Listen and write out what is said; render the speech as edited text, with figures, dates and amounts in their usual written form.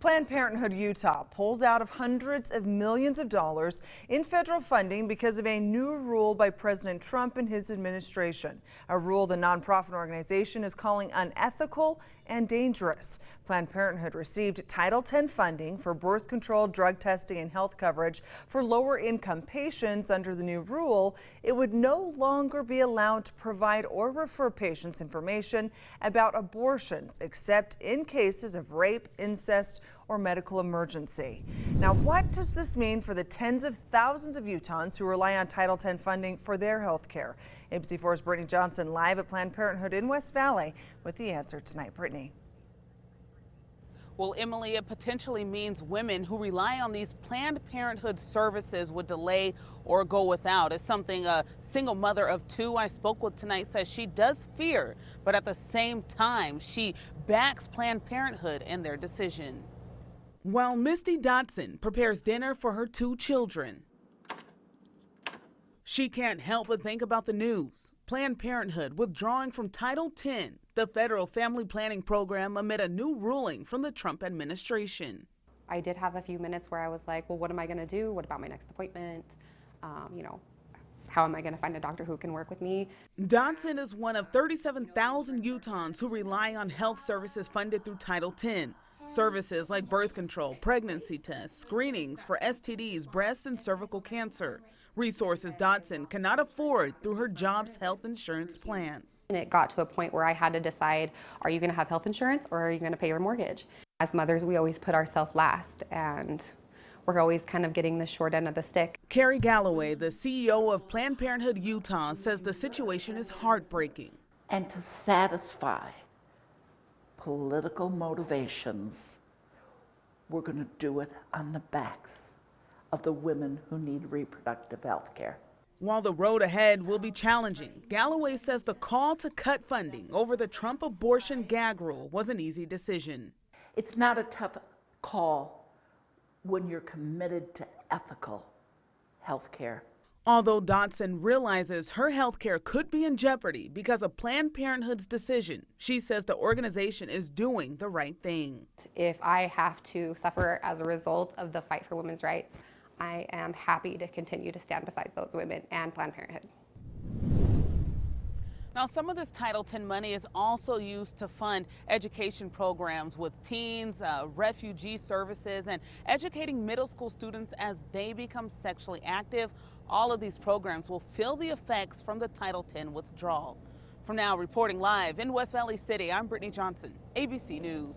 Planned Parenthood Utah pulls out of hundreds of millions of dollars in federal funding because of a new rule by President Trump and his administration. A rule the nonprofit organization is calling unethical and dangerous. Planned Parenthood received Title X funding for birth control, drug testing, and health coverage for lower income patients. Under the new rule, it would no longer be allowed to provide or refer patients information about abortions, except in cases of rape, incest, or medical emergency. Now, what does this mean for the tens of thousands of Utahns who rely on Title X funding for their health care? ABC4's Brittany Johnson live at Planned Parenthood in West Valley with the answer tonight. Brittany. Well, Emily, it potentially means women who rely on these Planned Parenthood services would delay or go without. It's something a single mother of two I spoke with tonight says she does fear, but at the same time, she backs Planned Parenthood in their decision. While Misty Dotson prepares dinner for her two children, she can't help but think about the news. Planned Parenthood withdrawing from Title X, the federal family planning program, amid a new ruling from the Trump administration. I did have a few minutes where I was like, well, what am I going to do? What about my next appointment? How am I going to find a doctor who can work with me? Dotson is one of 37,000 Utahns who rely on health services funded through Title X. Services like birth control, pregnancy tests, screenings for STDs, breast and cervical cancer. Resources Dotson cannot afford through her job's health insurance plan. And it got to a point where I had to decide, are you going to have health insurance or are you going to pay your mortgage? As mothers, we always put ourselves last, and we're always kind of getting the short end of the stick. Carrie Galloway, the CEO of Planned Parenthood Utah, says the situation is heartbreaking. And to satisfy political motivations, we're going to do it on the backs of the women who need reproductive health care. While the road ahead will be challenging, Galloway says the call to cut funding over the Trump abortion gag rule was an easy decision. It's not a tough call when you're committed to ethical health care. Although Dotson realizes her health care could be in jeopardy because of Planned Parenthood's decision, she says the organization is doing the right thing. If I have to suffer as a result of the fight for women's rights, I am happy to continue to stand beside those women and Planned Parenthood. Now, some of this Title X money is also used to fund education programs with teens, refugee services, and educating middle school students as they become sexually active. All of these programs will feel the effects from the Title X withdrawal. From now, reporting live in West Valley City, I'm Brittany Johnson, ABC News.